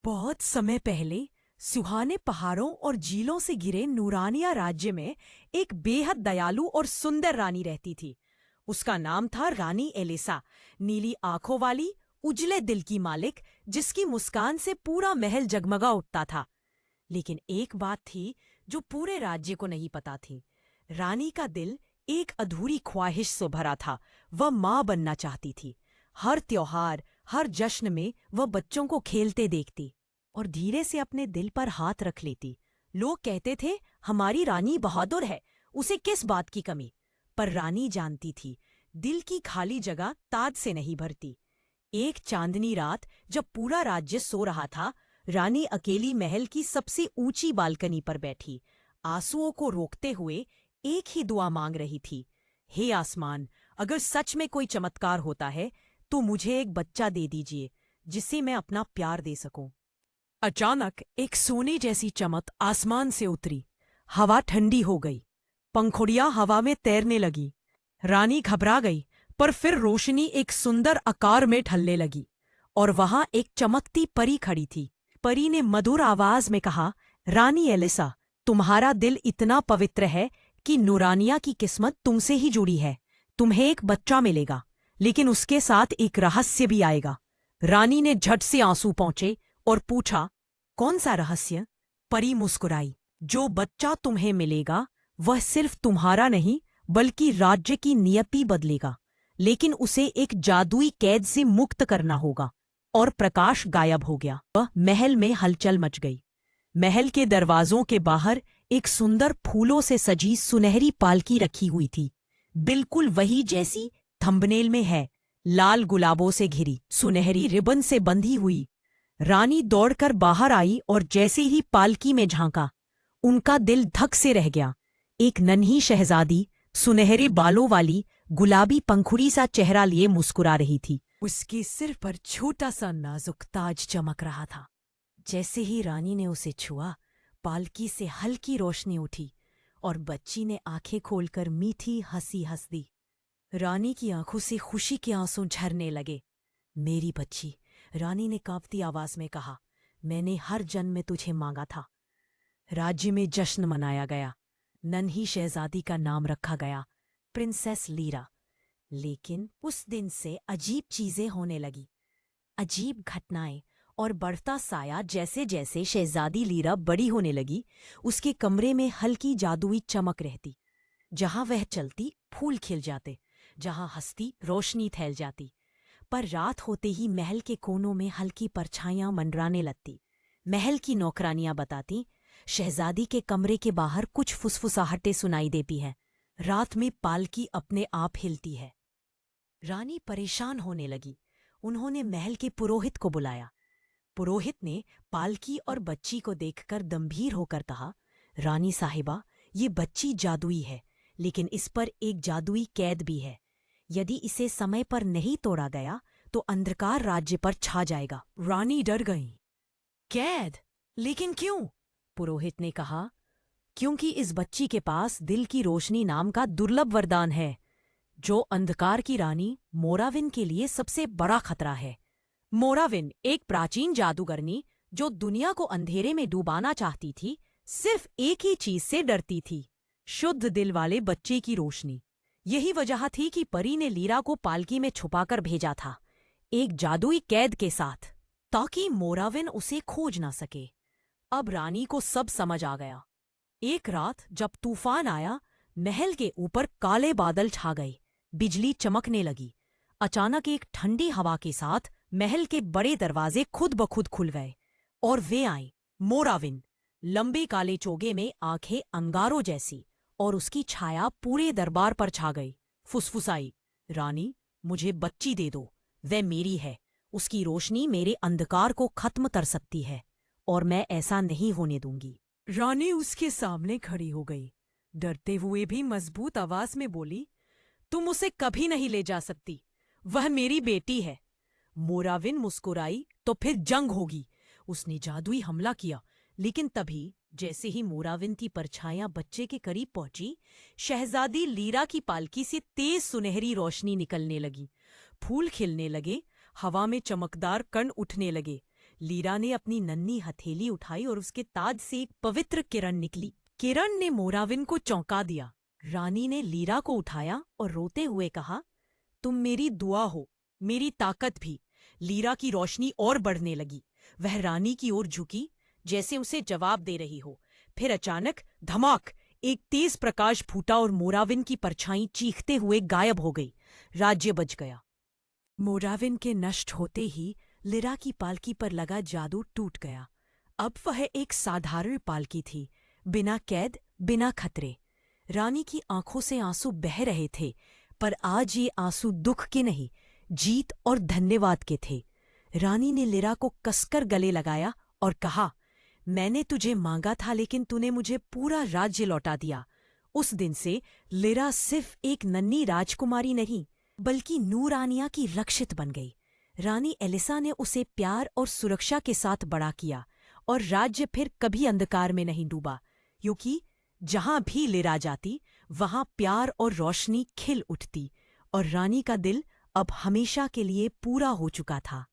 बहुत समय पहले सुहाने पहाड़ों और झीलों से घिरे नूरानिया राज्य में एक बेहद दयालु और सुंदर रानी रहती थी। उसका नाम था रानी एलिसा। नीली आंखों वाली, उजले दिल की मालिक, जिसकी मुस्कान से पूरा महल जगमगा उठता था। लेकिन एक बात थी जो पूरे राज्य को नहीं पता थी। रानी का दिल एक अधूरी ख्वाहिश से भरा था। वह माँ बनना चाहती थी। हर त्योहार, हर जश्न में वह बच्चों को खेलते देखती और धीरे से अपने दिल पर हाथ रख लेती। लोग कहते थे, हमारी रानी बहादुर है, उसे किस बात की कमी। पर रानी जानती थी, दिल की खाली जगह ताज से नहीं भरती। एक चांदनी रात, जब पूरा राज्य सो रहा था, रानी अकेली महल की सबसे ऊंची बालकनी पर बैठी, आंसुओं को रोकते हुए एक ही दुआ मांग रही थी। हे आसमान, अगर सच में कोई चमत्कार होता है तो मुझे एक बच्चा दे दीजिए जिसे मैं अपना प्यार दे सकूं। अचानक एक सोने जैसी चमक आसमान से उतरी। हवा ठंडी हो गई, पंखुड़ियां हवा में तैरने लगी। रानी घबरा गई, पर फिर रोशनी एक सुंदर आकार में ढलने लगी और वहां एक चमकती परी खड़ी थी। परी ने मधुर आवाज में कहा, रानी एलिसा, तुम्हारा दिल इतना पवित्र है कि नूरानिया की किस्मत तुमसे ही जुड़ी है। तुम्हें एक बच्चा मिलेगा, लेकिन उसके साथ एक रहस्य भी आएगा। रानी ने झट से आंसू पोंछे और पूछा, कौन सा रहस्य? परी मुस्कुराई, जो बच्चा तुम्हें मिलेगा वह सिर्फ तुम्हारा नहीं बल्कि राज्य की नियति बदलेगा। लेकिन उसे एक जादुई कैद से मुक्त करना होगा। और प्रकाश गायब हो गया। वह महल में हलचल मच गई। महल के दरवाजों के बाहर एक सुंदर फूलों से सजी सुनहरी पालकी रखी हुई थी, बिल्कुल वही जैसी थंबनेल में है, लाल गुलाबों से घिरी, सुनहरी रिबन से बंधी हुई। रानी दौड़कर बाहर आई और जैसे ही पालकी में झांका, उनका दिल धक से रह गया। एक नन्ही शहजादी, सुनहरे बालों वाली, गुलाबी पंखुड़ी सा चेहरा लिए मुस्कुरा रही थी। उसके सिर पर छोटा सा नाजुक ताज चमक रहा था। जैसे ही रानी ने उसे छुआ, पालकी से हल्की रोशनी उठी और बच्ची ने आंखें खोलकर मीठी हंसी हंस दी। रानी की आंखों से खुशी के आंसू झरने लगे। मेरी बच्ची, रानी ने कांपती आवाज में कहा, मैंने हर जन्म में तुझे मांगा था। राज्य में जश्न मनाया गया। नन्ही शहजादी का नाम रखा गया प्रिंसेस लीरा। लेकिन उस दिन से अजीब चीजें होने लगी, अजीब घटनाएं और बढ़ता साया। जैसे जैसे शहजादी लीरा बड़ी होने लगी, उसके कमरे में हल्की जादुई चमक रहती। जहां वह चलती, फूल खिल जाते, जहां हंसती, रोशनी फैल जाती। पर रात होते ही महल के कोनों में हल्की परछाइयां मंडराने लगती। महल की नौकरानियां बताती, शहजादी के कमरे के बाहर कुछ फुसफुसाहटें सुनाई देती हैं। रात में पालकी अपने आप हिलती है। रानी परेशान होने लगी। उन्होंने महल के पुरोहित को बुलाया। पुरोहित ने पालकी और बच्ची को देखकर गंभीर होकर कहा, रानी साहिबा, ये बच्ची जादुई है, लेकिन इस पर एक जादुई कैद भी है। यदि इसे समय पर नहीं तोड़ा गया तो अंधकार राज्य पर छा जाएगा। रानी डर गई। कैद? लेकिन क्यों? पुरोहित ने कहा, क्योंकि इस बच्ची के पास दिल की रोशनी नाम का दुर्लभ वरदान है, जो अंधकार की रानी मोराविन के लिए सबसे बड़ा खतरा है। मोराविन एक प्राचीन जादूगरनी जो दुनिया को अंधेरे में डुबाना चाहती थी, सिर्फ एक ही चीज से डरती थी, शुद्ध दिल वाले बच्चे की रोशनी। यही वजह थी कि परी ने लीरा को पालकी में छुपाकर भेजा था, एक जादुई कैद के साथ, ताकि मोराविन उसे खोज ना सके। अब रानी को सब समझ आ गया। एक रात जब तूफान आया, महल के ऊपर काले बादल छा गए, बिजली चमकने लगी। अचानक एक ठंडी हवा के साथ महल के बड़े दरवाजे खुद ब खुद खुल गए और वे आई मोराविन, लंबे काले चोगे में, आंखें अंगारों जैसी, और उसकी छाया पूरे दरबार पर छा गई। फुसफुसाई, रानी, मुझे बच्ची दे दो, वह मेरी है। उसकी रोशनी मेरे अंधकार को खत्म कर सकती है और मैं ऐसा नहीं होने दूंगी। रानी उसके सामने खड़ी हो गई, डरते हुए भी मजबूत आवाज में बोली, तुम उसे कभी नहीं ले जा सकती, वह मेरी बेटी है। मोराविन मुस्कुराई, तो फिर जंग होगी। उसने जादुई हमला किया, लेकिन तभी जैसे ही मोराविन की परछाइयां बच्चे के करीब पहुंची, शहजादी लीरा की पालकी से तेज सुनहरी रोशनी निकलने लगी। फूल खिलने लगे, हवा में चमकदार कण उठने लगे, लीरा ने अपनी नन्ही हथेली उठाई और उसके ताज से एक पवित्र किरण निकली। किरण ने मोराविन को चौंका दिया। रानी ने लीरा को उठाया और रोते हुए कहा, तुम मेरी दुआ हो, मेरी ताकत भी। लीरा की रोशनी और बढ़ने लगी। वह रानी की ओर झुकी, जैसे उसे जवाब दे रही हो। फिर अचानक धमाक, एक तेज प्रकाश फूटा और मोराविन की परछाई चीखते हुए गायब हो गई। राज्य बच गया। मोराविन के नष्ट होते ही लिरा की पालकी पर लगा जादू टूट गया। अब वह एक साधारण पालकी थी, बिना कैद, बिना खतरे। रानी की आंखों से आंसू बह रहे थे, पर आज ये आंसू दुख के नहीं, जीत और धन्यवाद के थे। रानी ने लिरा को कसकर गले लगाया और कहा, मैंने तुझे मांगा था लेकिन तूने मुझे पूरा राज्य लौटा दिया। उस दिन से लिरा सिर्फ एक नन्ही राजकुमारी नहीं, बल्कि नूरानिया की रक्षित बन गई। रानी एलिसा ने उसे प्यार और सुरक्षा के साथ बड़ा किया और राज्य फिर कभी अंधकार में नहीं डूबा, क्योंकि जहां भी लिरा जाती वहां प्यार और रोशनी खिल उठती और रानी का दिल अब हमेशा के लिए पूरा हो चुका था।